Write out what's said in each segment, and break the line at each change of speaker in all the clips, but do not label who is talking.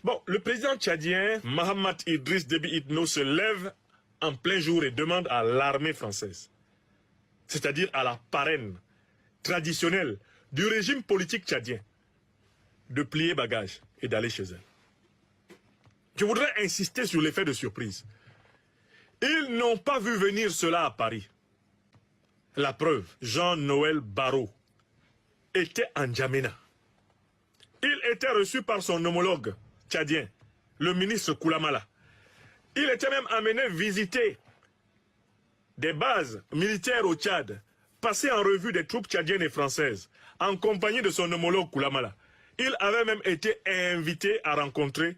Bon, le président tchadien, Mahamat Idriss Déby Itno, se lève en plein jour et demande à l'armée française, c'est-à-dire à la parraine traditionnelle du régime politique tchadien, de plier bagage et d'aller chez elle. Je voudrais insister sur l'effet de surprise. Ils n'ont pas vu venir cela à Paris. La preuve, Jean-Noël Barrot était en N'Djamena. Il était reçu par son homologue tchadien, le ministre Koulamala. Il était même amené visiter des bases militaires au Tchad, passer en revue des troupes tchadiennes et françaises, en compagnie de son homologue Koulamala. Il avait même été invité à rencontrer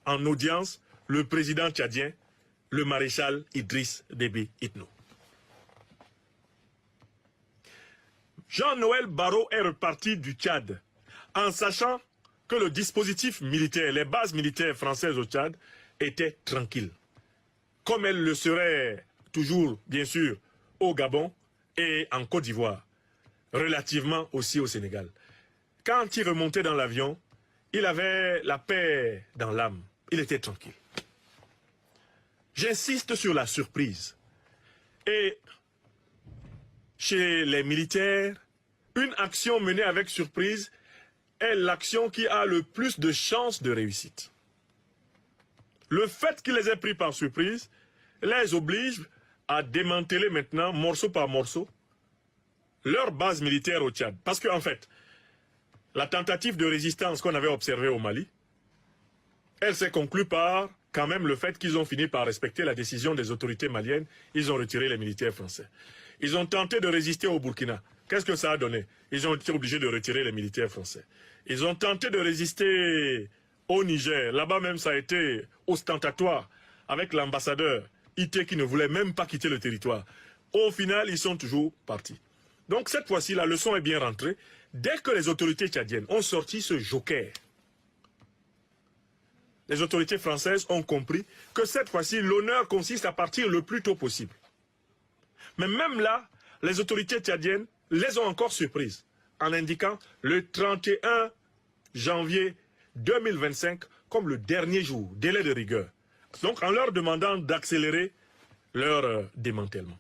en audience le président tchadien, le maréchal Idriss Déby Itno. Jean-Noël Barrot est reparti du Tchad en sachant que le dispositif militaire, les bases militaires françaises au Tchad étaient tranquilles, comme elles le seraient toujours, bien sûr, au Gabon et en Côte d'Ivoire, relativement aussi au Sénégal. Quand il remontait dans l'avion, il avait la paix dans l'âme, il était tranquille. J'insiste sur la surprise. Et chez les militaires, une action menée avec surprise est l'action qui a le plus de chances de réussite. Le fait qu'il les ait pris par surprise les oblige à démanteler maintenant, morceau par morceau, leur base militaire au Tchad. Parce qu'en fait, la tentative de résistance qu'on avait observée au Mali, elle s'est conclue par quand même le fait qu'ils ont fini par respecter la décision des autorités maliennes. Ils ont retiré les militaires français. Ils ont tenté de résister au Burkina. Qu'est-ce que ça a donné? Ils ont été obligés de retirer les militaires français. Ils ont tenté de résister au Niger. Là-bas même, ça a été ostentatoire avec l'ambassadeur Ité qui ne voulait même pas quitter le territoire. Au final, ils sont toujours partis. Donc cette fois-ci, la leçon est bien rentrée. Dès que les autorités tchadiennes ont sorti ce joker, les autorités françaises ont compris que cette fois-ci, l'honneur consiste à partir le plus tôt possible. Mais même là, les autorités tchadiennes les ont encore surprises en indiquant le 31 janvier 2025 comme le dernier jour, délai de rigueur. Donc en leur demandant d'accélérer leur démantèlement.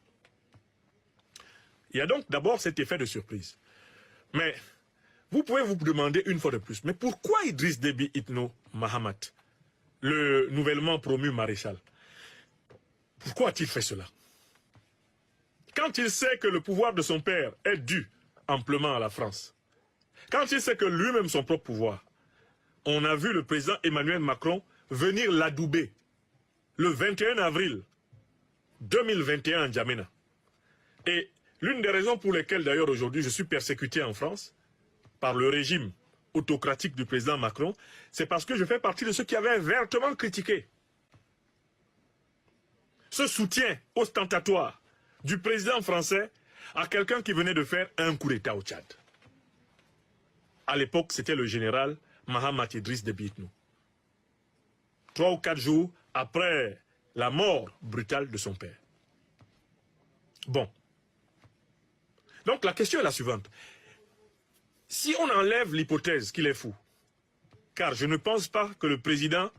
Il y a donc d'abord cet effet de surprise. Mais vous pouvez vous demander une fois de plus, mais pourquoi Idriss Déby Itno Mahamat, le nouvellement promu maréchal, pourquoi a-t-il fait cela? Quand il sait que le pouvoir de son père est dû amplement à la France, quand il sait que lui-même son propre pouvoir, on a vu le président Emmanuel Macron venir l'adouber le 21 avril 2021 en N'Djamena. Et l'une des raisons pour lesquelles d'ailleurs aujourd'hui je suis persécuté en France par le régime autocratique du président Macron, c'est parce que je fais partie de ceux qui avaient vertement critiqué ce soutien ostentatoire du président français à quelqu'un qui venait de faire un coup d'État au Tchad. À l'époque, c'était le général Mahamat Idriss Déby Itno. 3 ou 4 jours après la mort brutale de son père. Bon. Donc la question est la suivante. Si on enlève l'hypothèse qu'il est fou, car je ne pense pas que le président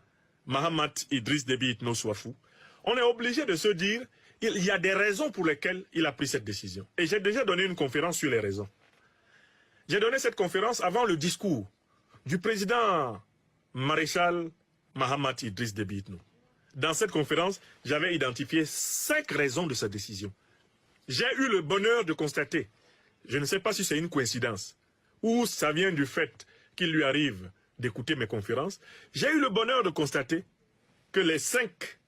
Mahamat Idriss Déby Itno soit fou, on est obligé de se dire il y a des raisons pour lesquelles il a pris cette décision. Et j'ai déjà donné une conférence sur les raisons. J'ai donné cette conférence avant le discours du président maréchal Mahamat Idriss Déby Itno. Dans cette conférence, j'avais identifié 5 raisons de sa décision. J'ai eu le bonheur de constater, je ne sais pas si c'est une coïncidence, ou ça vient du fait qu'il lui arrive d'écouter mes conférences, j'ai eu le bonheur de constater que les 5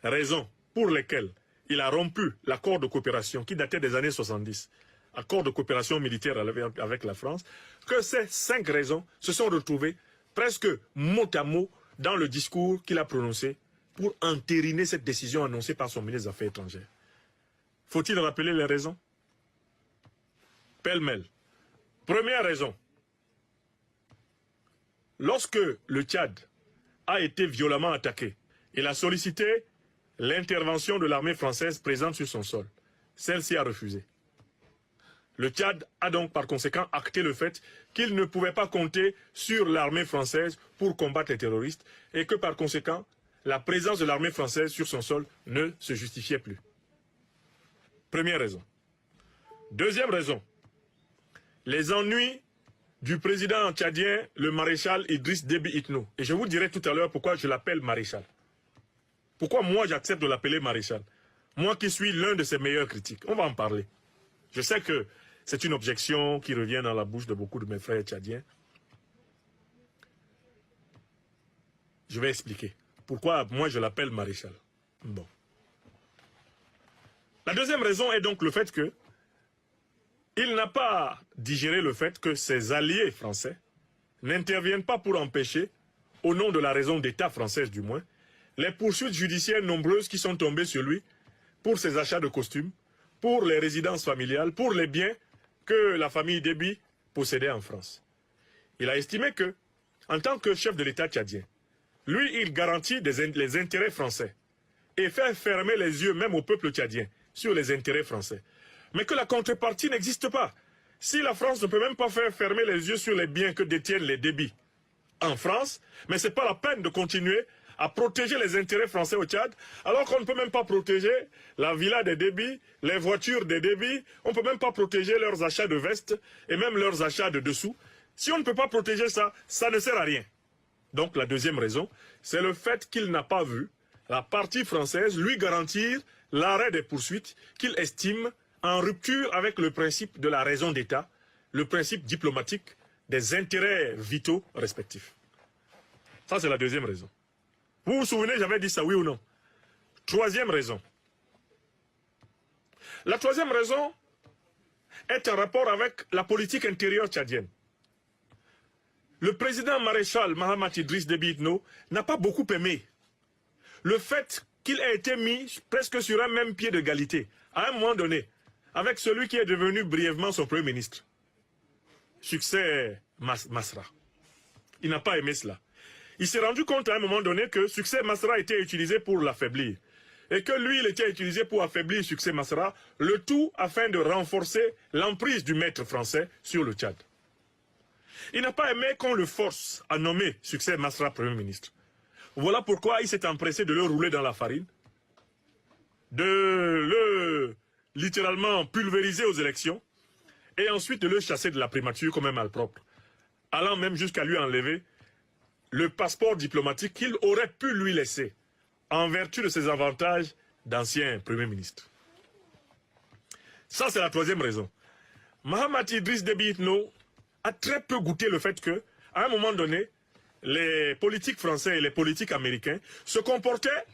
raisons pour lesquelles il a rompu l'accord de coopération qui datait des années 70, accord de coopération militaire avec la France, que ces 5 raisons se sont retrouvées presque mot à mot dans le discours qu'il a prononcé pour entériner cette décision annoncée par son ministre des Affaires étrangères. Faut-il rappeler les raisons? Pêle-mêle. Première raison. Lorsque le Tchad a été violemment attaqué, il a sollicité l'intervention de l'armée française présente sur son sol. Celle-ci a refusé. Le Tchad a donc par conséquent acté le fait qu'il ne pouvait pas compter sur l'armée française pour combattre les terroristes et que par conséquent, la présence de l'armée française sur son sol ne se justifiait plus. Première raison. Deuxième raison, les ennuis du président tchadien, le maréchal Idriss Déby Itno. Et je vous dirai tout à l'heure pourquoi je l'appelle maréchal. Pourquoi moi j'accepte de l'appeler maréchal? Moi qui suis l'un de ses meilleurs critiques. On va en parler. Je sais que c'est une objection qui revient dans la bouche de beaucoup de mes frères tchadiens. Je vais expliquer pourquoi moi je l'appelle maréchal. Bon. La deuxième raison est donc le fait que il n'a pas digéré le fait que ses alliés français n'interviennent pas pour empêcher, au nom de la raison d'État française du moins, les poursuites judiciaires nombreuses qui sont tombées sur lui pour ses achats de costumes, pour les résidences familiales, pour les biens que la famille Déby possédait en France. Il a estimé que, en tant que chef de l'État tchadien, lui, il garantit les intérêts français et fait fermer les yeux même au peuple tchadien sur les intérêts français. Mais que la contrepartie n'existe pas. Si la France ne peut même pas faire fermer les yeux sur les biens que détiennent les Déby en France, mais ce n'est pas la peine de continuer à protéger les intérêts français au Tchad, alors qu'on ne peut même pas protéger la villa des Déby, les voitures des Déby, on ne peut même pas protéger leurs achats de vestes et même leurs achats de dessous. Si on ne peut pas protéger ça, ça ne sert à rien. Donc la deuxième raison, c'est le fait qu'il n'a pas vu la partie française lui garantir l'arrêt des poursuites qu'il estime en rupture avec le principe de la raison d'État, le principe diplomatique des intérêts vitaux respectifs. Ça, c'est la deuxième raison. Vous vous souvenez, j'avais dit ça, oui ou non? Troisième raison. La troisième raison est en rapport avec la politique intérieure tchadienne. Le président maréchal Mahamat Idriss Déby Itno n'a pas beaucoup aimé le fait qu'il ait été mis presque sur un même pied d'égalité, à un moment donné, avec celui qui est devenu brièvement son premier ministre, Succès Masra. Il n'a pas aimé cela. Il s'est rendu compte à un moment donné que Succès Masra était utilisé pour l'affaiblir. Et que lui, il était utilisé pour affaiblir Succès Masra, le tout afin de renforcer l'emprise du maître français sur le Tchad. Il n'a pas aimé qu'on le force à nommer Succès Masra Premier ministre. Voilà pourquoi il s'est empressé de le rouler dans la farine, de le littéralement pulvériser aux élections, et ensuite de le chasser de la primature comme un malpropre, allant même jusqu'à lui enlever le passeport diplomatique qu'il aurait pu lui laisser, en vertu de ses avantages d'ancien Premier ministre. Ça, c'est la troisième raison. Mahamat Idriss Déby Itno a très peu goûté le fait que, à un moment donné, les politiques français et les politiques américains se comportaient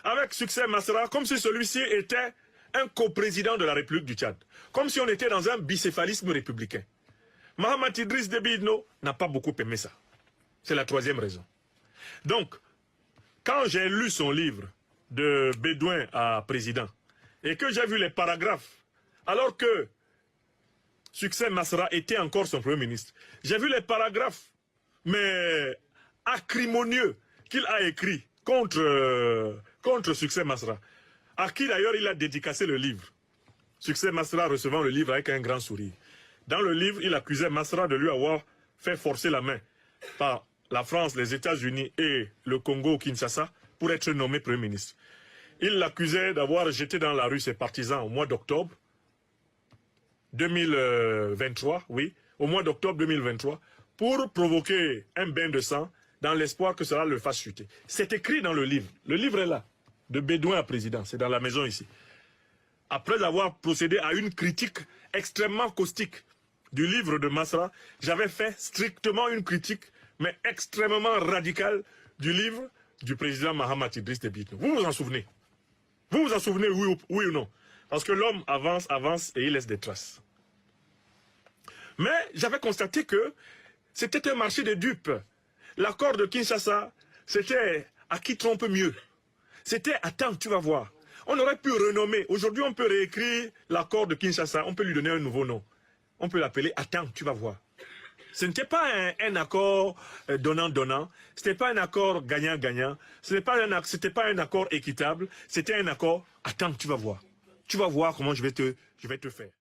avec Succès Masra comme si celui-ci était un coprésident de la République du Tchad, comme si on était dans un bicéphalisme républicain. Mahamat Idriss Déby Itno n'a pas beaucoup aimé ça. C'est la troisième raison. Donc, quand j'ai lu son livre de Bédouin à président, et que j'ai vu les paragraphes, alors que Succès Masra était encore son premier ministre, j'ai vu les paragraphes, mais acrimonieux, qu'il a écrit contre Succès Masra, à qui d'ailleurs il a dédicacé le livre. Succès Masra recevant le livre avec un grand sourire. Dans le livre, il accusait Masra de lui avoir fait forcer la main par la France, les États-Unis et le Congo-Kinshasa pour être nommé Premier ministre. Il l'accusait d'avoir jeté dans la rue ses partisans au mois d'octobre 2023, oui, au mois d'octobre 2023, pour provoquer un bain de sang dans l'espoir que cela le fasse chuter. C'est écrit dans le livre. Le livre est là, de Bédouin à président, c'est dans la maison ici. Après avoir procédé à une critique extrêmement caustique du livre de Masra, j'avais fait strictement une critique, mais extrêmement radicale, du livre du président Mahamat Idriss Déby Itno. Vous vous en souvenez? Vous vous en souvenez, oui ou non? Parce que l'homme avance, avance et il laisse des traces. Mais j'avais constaté que c'était un marché de dupes. L'accord de Kinshasa, c'était à qui trompe mieux. C'était attends, tu vas voir. On aurait pu renommer. Aujourd'hui, on peut réécrire l'accord de Kinshasa. On peut lui donner un nouveau nom. On peut l'appeler attends, tu vas voir. Ce n'était pas un accord donnant-donnant. Ce n'était pas un accord gagnant-gagnant. Ce n'était pas un accord équitable. C'était un accord attends, tu vas voir. Tu vas voir comment je vais te faire.